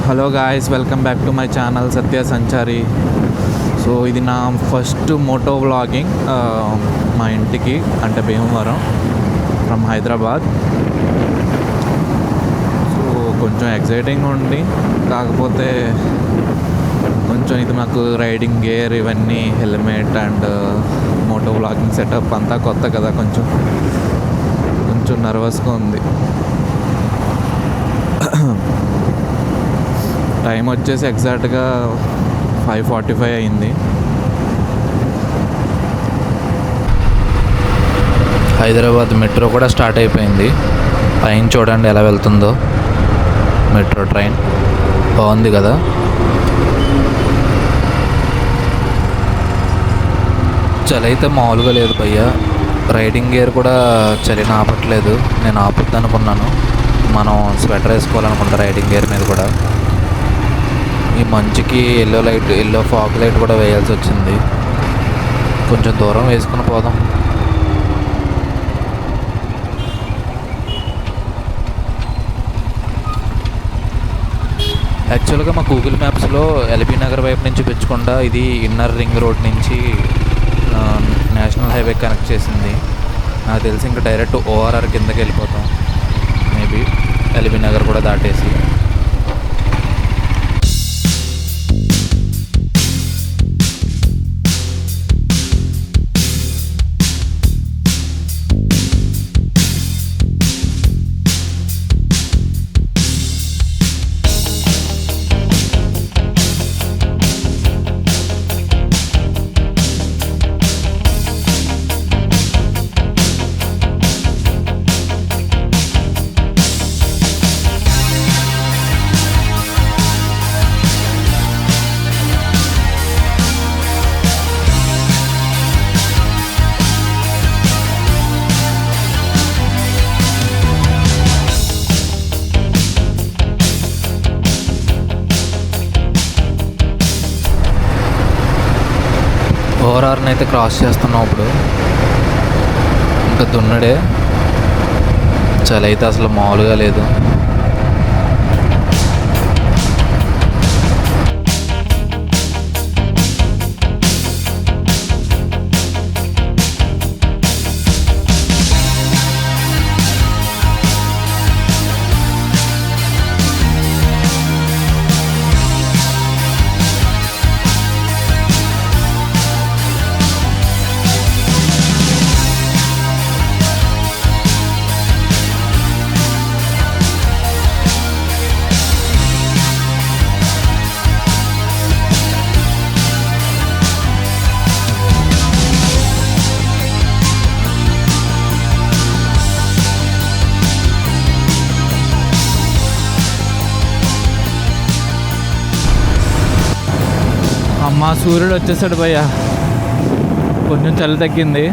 Hello guys, welcome back to my channel Satya Sanchari. So ఇది నా first moto vlogging మా ఇంటికి, అంటే భీమవరం ఫ్రమ్ హైదరాబాద్. సో కొంచెం ఎక్సైటింగ్ ఉంది, కాకపోతే కొంచెం ఇది మాకు రైడింగ్ గేర్ ఇవన్నీ helmet and moto vlogging setup అంతా కొత్త కదా, కొంచెం నర్వస్గా ఉంది. టైం వచ్చేసి ఎగ్జాక్ట్గా 5:45 అయింది. హైదరాబాద్ మెట్రో కూడా స్టార్ట్ అయిపోయింది. పైన చూడండి ఎలా వెళ్తుందో మెట్రో ట్రైన్, బాగుంది కదా. చలి అయితే మామూలుగా లేదు భయ్య. రైడింగ్ గేర్ కూడా చలిని ఆపట్లేదు. నేను ఆపుద్ది అనుకున్నాను, మనం స్వెటర్ వేసుకోవాలనుకుంటా రైడింగ్ గేర్ మీద కూడా. ఈ మంచుకి ఎల్లో ఫాగ్ లైట్ కూడా వేయాల్సి వచ్చింది. కొంచెం దూరం వేసుకుని పోదాం. యాక్చువల్గా మా గూగుల్ మ్యాప్స్లో ఎల్బీ నగర్ వైపు నుంచి పెంచకుండా ఇది ఇన్నర్ రింగ్ రోడ్ నుంచి నేషనల్ హైవే కనెక్ట్ చేసింది. నాకు తెలిసి ఇంకా డైరెక్ట్ ఓఆర్ఆర్ కిందకి వెళ్ళిపోతాం, మేబీ ఎల్బీ నగర్ కూడా దాటేసి. ఓఆర్ఆర్ని అయితే క్రాస్ చేస్తున్నాం ఇప్పుడు. ఇంకా దున్నడే, చలి అయితే అసలు మామూలుగా లేదు. అమ్మ, సూర్యుడు వచ్చేసాడు భయ్య. కొంచెం చలి తగ్గింది.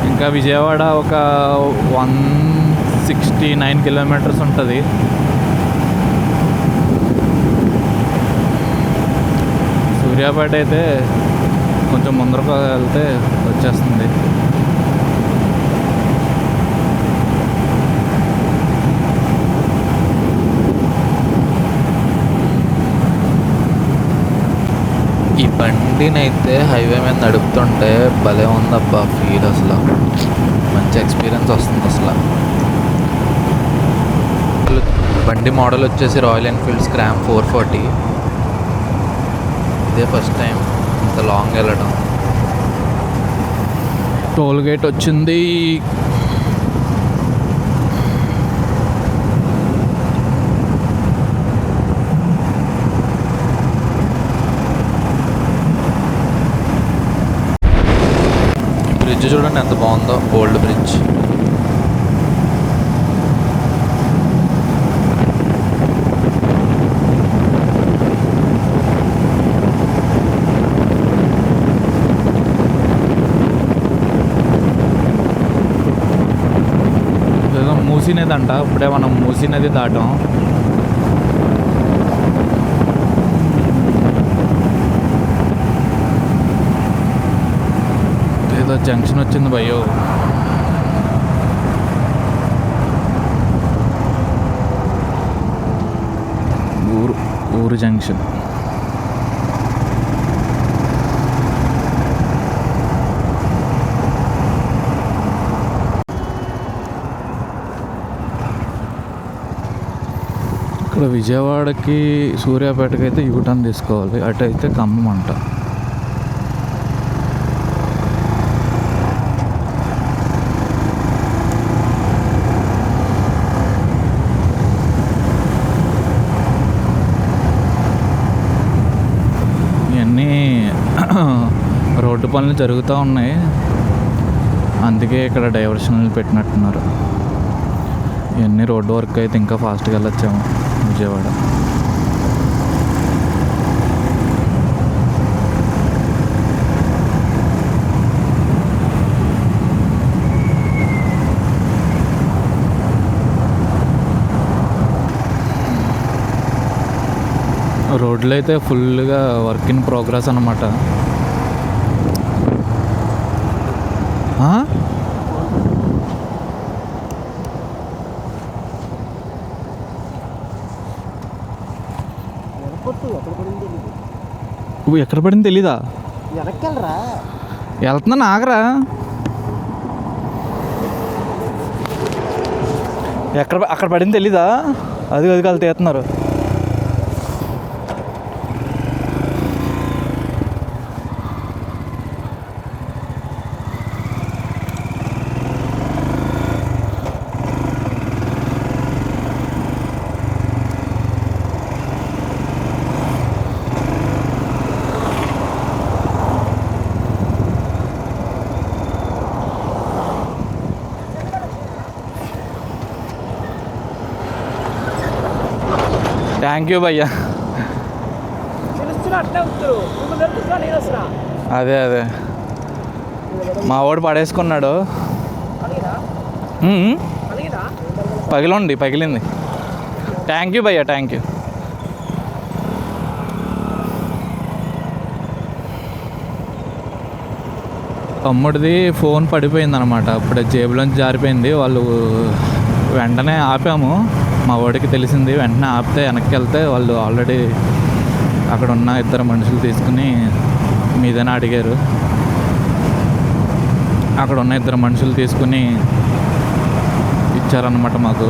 ఇంకా విజయవాడ ఒక 169 కిలోమీటర్స్ ఉంటుంది. సూర్యాపేట అయితే కొంచెం ముందరకు వెళ్తే వచ్చేస్తుంది. ఈ బండినైతే హైవే మీద నడుపుతుంటే భలే ఉందబ్బా ఫీల్. అసలు మంచి ఎక్స్పీరియన్స్ వస్తుంది అసలు. బండి మోడల్ వచ్చేసి రాయల్ ఎన్ఫీల్డ్ స్క్రామ్ 440. ఇదే ఫస్ట్ టైం ఇంత లాంగ్ వెళ్ళడం. టోల్ గేట్ వచ్చింది. బ్రిడ్జ్ చూడండి ఎంత బాగుందో, ఓల్డ్ బ్రిడ్జ్. మూసీ నది అంట. ఇప్పుడే మనం మూసీ నది దాటాం. ఏదో జంక్షన్ వచ్చింది భయ్యో. ఊరు జంక్షన్. ఇక్కడ విజయవాడకి సూర్యాపేటకి అయితే యూటర్న్ తీసుకోవాలి, అటు అయితే ఖమ్మం అంట. ఇవన్నీ రోడ్డు పనులు జరుగుతూ ఉన్నాయి, అందుకే ఇక్కడ డైవర్షన్లు పెట్టినట్టున్నారు. ఇవన్నీ రోడ్డు వర్క్ అయితే ఇంకా ఫాస్ట్గా వెళ్ళొచ్చాము విజయవాడ. రోడ్లు అయితే ఫుల్గా వర్క్ ఇన్ ప్రోగ్రెస్ అన్నమాట. ఎక్కడ పడింది తెలీదా? వెళ్తున్నా ఆగరా. అక్కడ పడింది తెలీదా? అది వాళ్ళు తీస్తున్నారు. థ్యాంక్ యూ భయ్యా. అదే మా వాడు పడేసుకున్నాడు. పగిలింది. థ్యాంక్ యూ భయ్యా, థ్యాంక్ యూ. తమ్ముడిది ఫోన్ పడిపోయింది అనమాట, అప్పుడే జేబులోంచి జారిపోయింది. వాళ్ళు వెంటనే ఆపాము, మా వాడికి తెలిసింది. వెంటనే ఆపితే వెనక్కి వెళ్తే వాళ్ళు ఆల్రెడీ అక్కడ ఉన్న ఇద్దరు మనుషులు తీసుకుని మీదనే అడిగారు. అక్కడ ఉన్న ఇద్దరు మనుషులు తీసుకుని ఇచ్చారన్నమాట మాకు.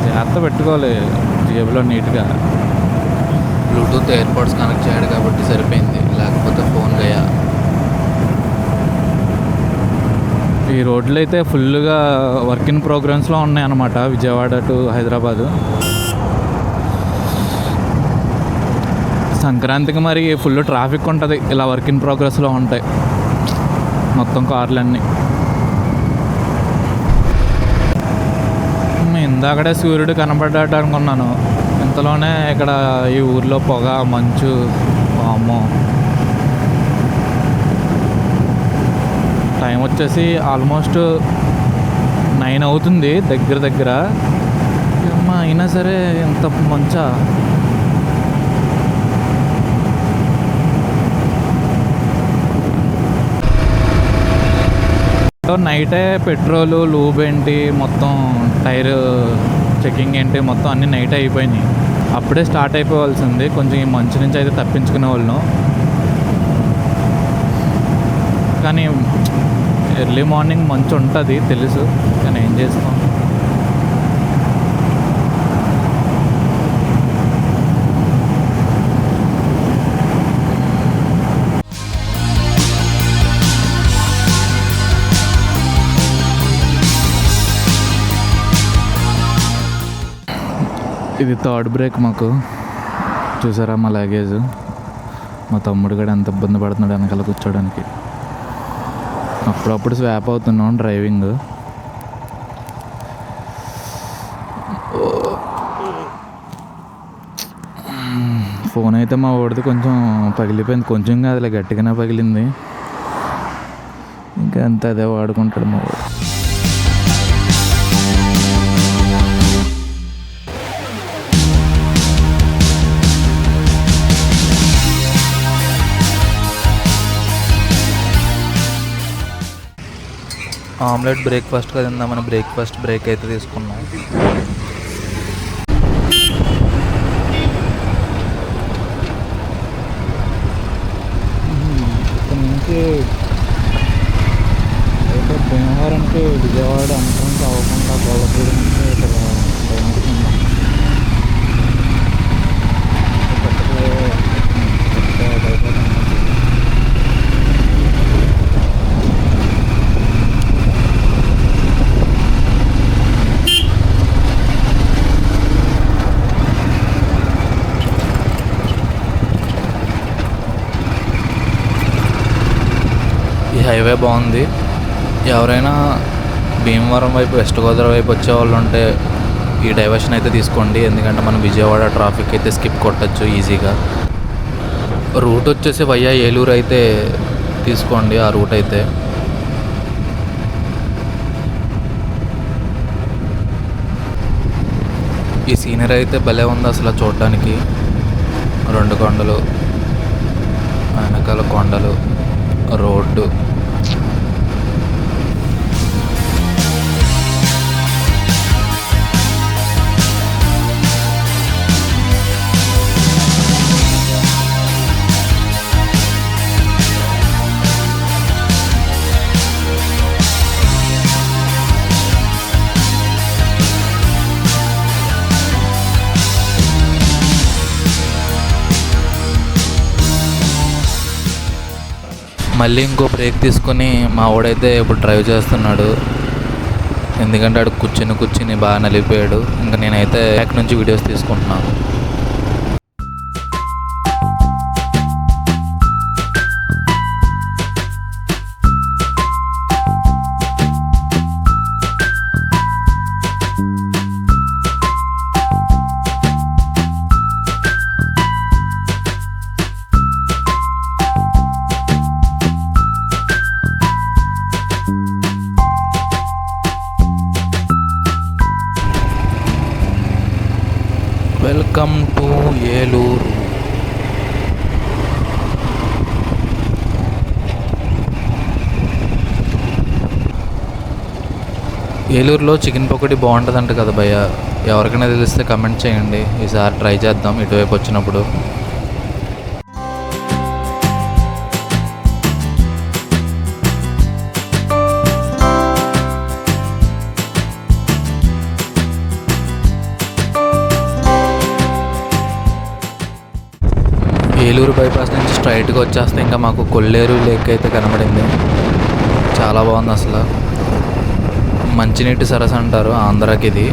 జాగ్రత్త పెట్టుకోవాలి జేబులో నీట్గా. బ్లూటూత్ ఎయిర్పోడ్స్ కనెక్ట్ చేయడు కాబట్టి సరిపోయింది, లేకపోతే ఫోన్ గయా. ఈ రోడ్లు అయితే ఫుల్గా వర్క్ ఇన్ ప్రోగ్రామ్స్లో ఉన్నాయన్నమాట విజయవాడ టు హైదరాబాదు. సంక్రాంతికి మరి ఫుల్ ట్రాఫిక్ ఉంటుంది, ఇలా వర్క్ ఇన్ ప్రోగ్రెస్లో ఉంటాయి మొత్తం కార్లన్నీ. ఇందాకడే సూర్యుడు కనబడ్డాడు అనుకున్నాను, ఇంతలోనే ఇక్కడ ఈ ఊర్లో పొగ మంచు. అమ్మో, టైం వచ్చేసి ఆల్మోస్ట్ 9 అవుతుంది దగ్గర. అమ్మ అయినా సరే ఎంత మంచా. నైటే పెట్రోలు, లూబ్ ఏంటి, మొత్తం టైర్ చెకింగ్ ఏంటి, మొత్తం అన్నీ నైట్ అయిపోయినాయి. అప్పుడే స్టార్ట్ అయిపోవాల్సింది, కొంచెం ఈ మంచు నుంచి అయితే తప్పించుకునే వాళ్ళను. కానీ ఎర్లీ మార్నింగ్ మంచు ఉంటుంది తెలుసు, కానీ ఏం చేస్తాం. ఇది థర్డ్ బ్రేక్ మాకు. చూసారా మా లగేజ్. మా తమ్ముడు కూడా ఎంత ఇబ్బంది పడుతున్నాడు వెనకాల కూర్చోడానికి. అప్పుడప్పుడు స్వాప్ అవుతున్నాం డ్రైవింగ్. ఫోన్ అయితే మా వాడిది కొంచెం పగిలిపోయింది, కొంచెం కాదులే గట్టిగానే పగిలింది. ఇంకా అంత అదే వాడుకుంటాడు మా వాడు. ఆమ్లెట్ బ్రేక్ఫాస్ట్గా తిందామని బ్రేక్ అయితే తీసుకున్నాం. అయితే భీమవరంకి విజయవాడ ఎంట్రన్స్ అవ్వకుండా గొల్లపూడి నుంచి ఇక్కడ ప్రయాణిస్తున్నాం. ఈ హైవే బాగుంది. ఎవరైనా భీమవరం వైపు వెస్ట్ గోదావరి వైపు వచ్చే వాళ్ళు ఉంటే ఈ డైవర్షన్ అయితే తీసుకోండి. ఎందుకంటే మనం విజయవాడ ట్రాఫిక్ అయితే స్కిప్ కొట్టచ్చు ఈజీగా. రూట్ వచ్చేసి వయ్యా ఏలూరు అయితే తీసుకోండి. ఆ రూట్ అయితే ఈ సీనరీ అయితే భలే ఉంది అసలు చూడడానికి. 2 కొండలు, వెనకాల కొండలు, రోడ్డు. మళ్ళీ ఇంకో బ్రేక్ తీసుకుని మా వాడైతే ఇప్పుడు డ్రైవ్ చేస్తున్నాడు. ఎందుకంటే ఆడు కూర్చుని బాగా నలిగిపోయాడు. ఇంకా నేనైతే బ్యాక్ నుంచి వీడియోస్ తీసుకుంటున్నాను. Welcome to Eluru. ఏలూరులో చికెన్ పకోడీ బాగుంటుందంట కదా భయ్య. ఎవరికైనా తెలిస్తే కమెంట్ చేయండి. ఈసారి ట్రై చేద్దాం ఇటువైపు వచ్చినప్పుడు. ఏలూరు బైపాస్ నుంచి స్ట్రైట్గా వచ్చేస్తే ఇంకా మాకు కొల్లేరు లేక్ అయితే కనబడింది. చాలా బాగుంది అసలు. మంచినీటి సరస్సు అంటారు ఆంధ్రాకి ఇది.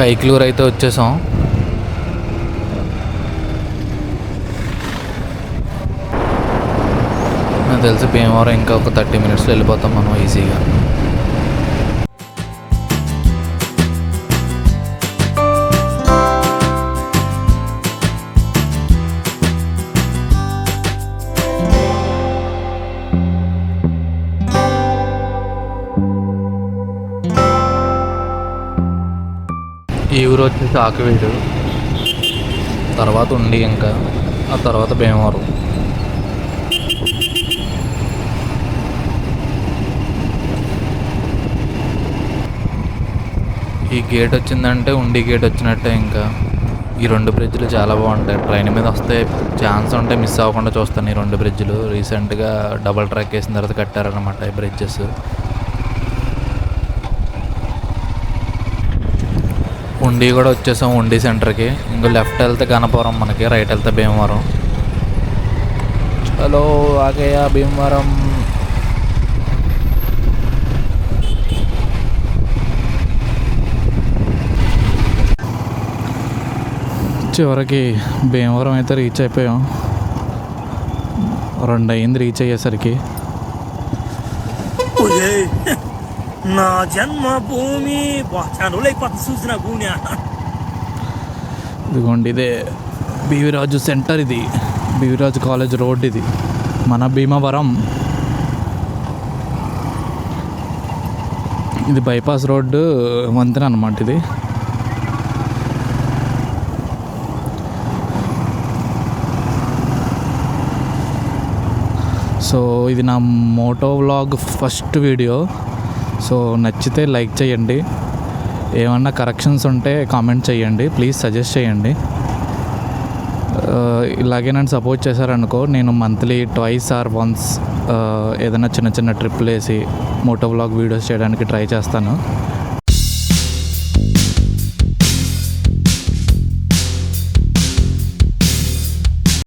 కైక్లూరు అయితే వచ్చేసాం. నాకు తెలిసి భీమవరం ఇంకా ఒక 30 మినిట్స్లో వెళ్ళిపోతాం మనం ఈజీగా. ఈ ఊరు వచ్చేసి ఆకువీడు, తర్వాత ఉండి ఇంకా ఆ తర్వాత భీమవరం. ఈ గేట్ వచ్చిందంటే ఉండి గేట్ వచ్చినట్టే. ఇంకా ఈ 2 బ్రిడ్జ్లు చాలా బాగుంటాయి. ట్రైన్ మీద వస్తే ఛాన్స్ ఉంటే మిస్ అవ్వకుండా చూస్తాను. ఈ 2 బ్రిడ్జ్లు రీసెంట్గా డబల్ ట్రాక్ వేసిన తర్వాత కట్టారనమాట ఈ బ్రిడ్జెస్. ఉండి కూడా వచ్చేసాం. ఉండి సెంటర్కి ఇంకో లెఫ్ట్ వెళ్తే గణపురం మనకి, రైట్ వెళ్తే భీమవరం. చలో ఆగయ్యా భీమవరం. చివరికి భీమవరం అయితే రీచ్ అయిపోయాం. 2 అయింది రీచ్ అయ్యేసరికి. నా జన్మభూమి చాలా రోజులైపోతుంది చూసిన భూమి. ఇదిగోండి ఇదే బీవిరాజు సెంటర్, ఇది బీవిరాజు కాలేజ్ రోడ్, ఇది మన భీమవరం. ఇది బైపాస్ రోడ్డు వంతెన అన్నమాట ఇది. సో ఇది నా moto vlog first video. So నచ్చితే లైక్ చేయండి, ఏమన్నా కరెక్షన్స్ ఉంటే కామెంట్ చేయండి, ప్లీజ్ సజెస్ట్ చేయండి. ఇలాగే నన్ను సపోర్ట్ చేశారనుకో, నేను మంత్లీ ట్వైస్ ఆర్ వన్స్ ఏదైనా చిన్న చిన్న ట్రిప్లు వేసి మోటో వ్లాగ్ వీడియోస్ చేయడానికి ట్రై చేస్తాను.